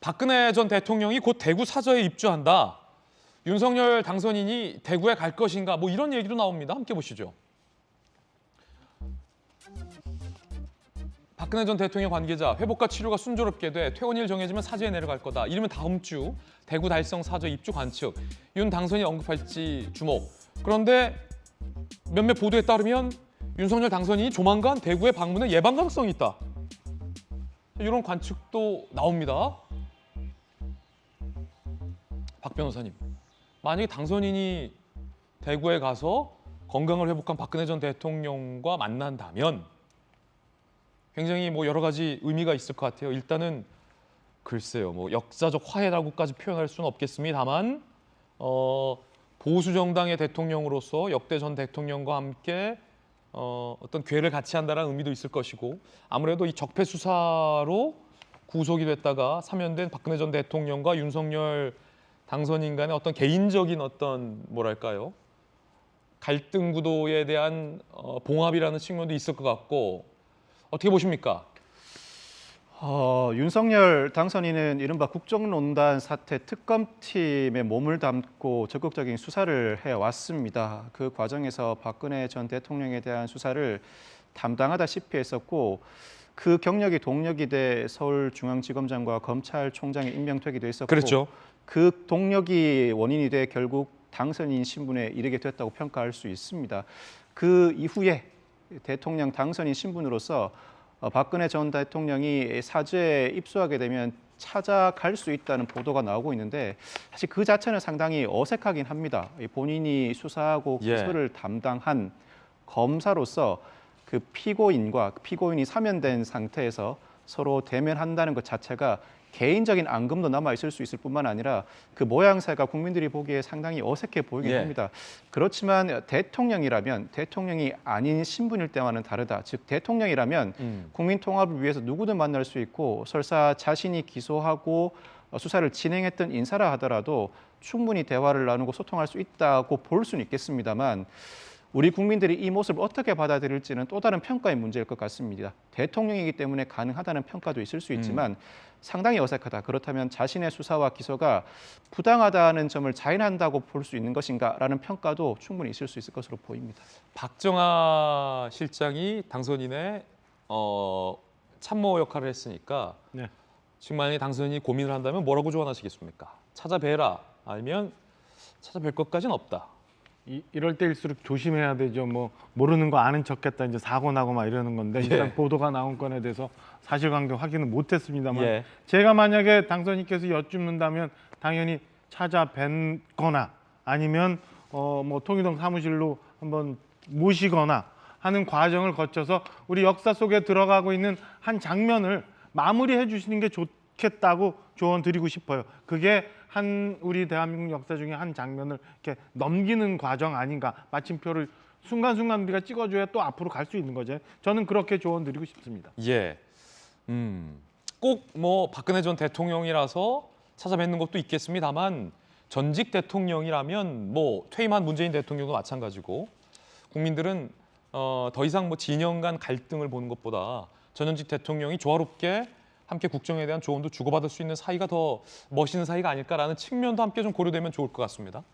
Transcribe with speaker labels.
Speaker 1: 박근혜 전 대통령이 곧 대구 사저에 입주한다. 윤석열 당선인이 대구에 갈 것인가? 뭐 이런 얘기도 나옵니다. 함께 보시죠. 박근혜 전 대통령 관계자, 회복과 치료가 순조롭게 돼 퇴원일 정해지면 사저에 내려갈 거다. 이르면 다음 주 대구 달성 사저 입주 관측. 윤 당선인이 언급할지 주목. 그런데 몇몇 보도에 따르면 윤석열 당선인이 조만간 대구에 방문해 예방 가능성이 있다. 이런 관측도 나옵니다. 박 변호사님, 만약에 당선인이 대구에 가서 건강을 회복한 박근혜 전 대통령과 만난다면 굉장히 뭐 여러 가지 의미가 있을 것 같아요. 일단은 글쎄요, 뭐 역사적 화해라고까지 표현할 수는 없겠습니다만 보수 정당의 대통령으로서 역대 전 대통령과 함께 어떤 괴를 같이 한다는 의미도 있을 것이고, 아무래도 이 적폐 수사로 구속이 됐다가 사면된 박근혜 전 대통령과 윤석열 당선인 간의 어떤 개인적인 어떤 뭐랄까요, 갈등 구도에 대한 봉합이라는 측면도 있을 것 같고, 어떻게 보십니까?
Speaker 2: 윤석열 당선인은 이른바 국정농단 사태 특검팀에 몸을 담고 적극적인 수사를 해왔습니다. 그 과정에서 박근혜 전 대통령에 대한 수사를 담당하다시피 했었고, 그 경력이 동력이 돼 서울중앙지검장과 검찰총장에 임명되기도 했었고,
Speaker 1: 그렇죠.
Speaker 2: 그 동력이 원인이 돼 결국 당선인 신분에 이르게 됐다고 평가할 수 있습니다. 그 이후에 대통령 당선인 신분으로서 박근혜 전 대통령이 사저에 입수하게 되면 찾아갈 수 있다는 보도가 나오고 있는데, 사실 그 자체는 상당히 어색하긴 합니다. 본인이 수사하고 기소를 담당한 검사로서 그 피고인과 피고인이 사면된 상태에서 서로 대면한다는 것 자체가 개인적인 앙금도 남아 있을 수 있을 뿐만 아니라 그 모양새가 국민들이 보기에 상당히 어색해 보이긴 합니다. 그렇지만 대통령이라면 대통령이 아닌 신분일 때와는 다르다. 즉 대통령이라면 국민 통합을 위해서 누구든 만날 수 있고, 설사 자신이 기소하고 수사를 진행했던 인사라 하더라도 충분히 대화를 나누고 소통할 수 있다고 볼 수는 있겠습니다만, 우리 국민들이 이 모습을 어떻게 받아들일지는 또 다른 평가의 문제일 것 같습니다. 대통령이기 때문에 가능하다는 평가도 있을 수 있지만 상당히 어색하다. 그렇다면 자신의 수사와 기소가 부당하다는 점을 자인한다고 볼 수 있는 것인가라는 평가도 충분히 있을 수 있을 것으로 보입니다.
Speaker 1: 박정하 실장이 당선인의 참모 역할을 했으니까 지금 만약에 당선인이 고민을 한다면 뭐라고 조언하시겠습니까? 찾아뵈라, 아니면 찾아뵐 것까지는 없다.
Speaker 3: 이럴 때일수록 조심해야 되죠. 뭐 모르는 거 아는 척했다 이제 사고 나고 막 이러는 건데, 일단 보도가 나온 건에 대해서 사실관계 확인은 못했습니다만 제가 만약에 당선인께서 여쭙는다면 당연히 찾아뵙거나 아니면 뭐 통일동 사무실로 한번 모시거나 하는 과정을 거쳐서 우리 역사 속에 들어가고 있는 한 장면을 마무리해 주시는 게 좋겠다고 조언 드리고 싶어요. 그게 우리 대한민국 역사 중에 한 장면을 이렇게 넘기는 과정 아닌가. 마침표를 순간순간 우리가 찍어줘야 또 앞으로 갈 수 있는 거죠. 저는 그렇게 조언 드리고 싶습니다.
Speaker 1: 꼭 뭐 박근혜 전 대통령이라서 찾아뵙는 것도 있겠습니다만, 전직 대통령이라면 뭐 퇴임한 문재인 대통령도 마찬가지고, 국민들은 더 이상 뭐 진영 간 갈등을 보는 것보다 전현직 대통령이 조화롭게 함께 국정에 대한 조언도 주고받을 수 있는 사이가 더 멋있는 사이가 아닐까라는 측면도 함께 좀 고려되면 좋을 것 같습니다.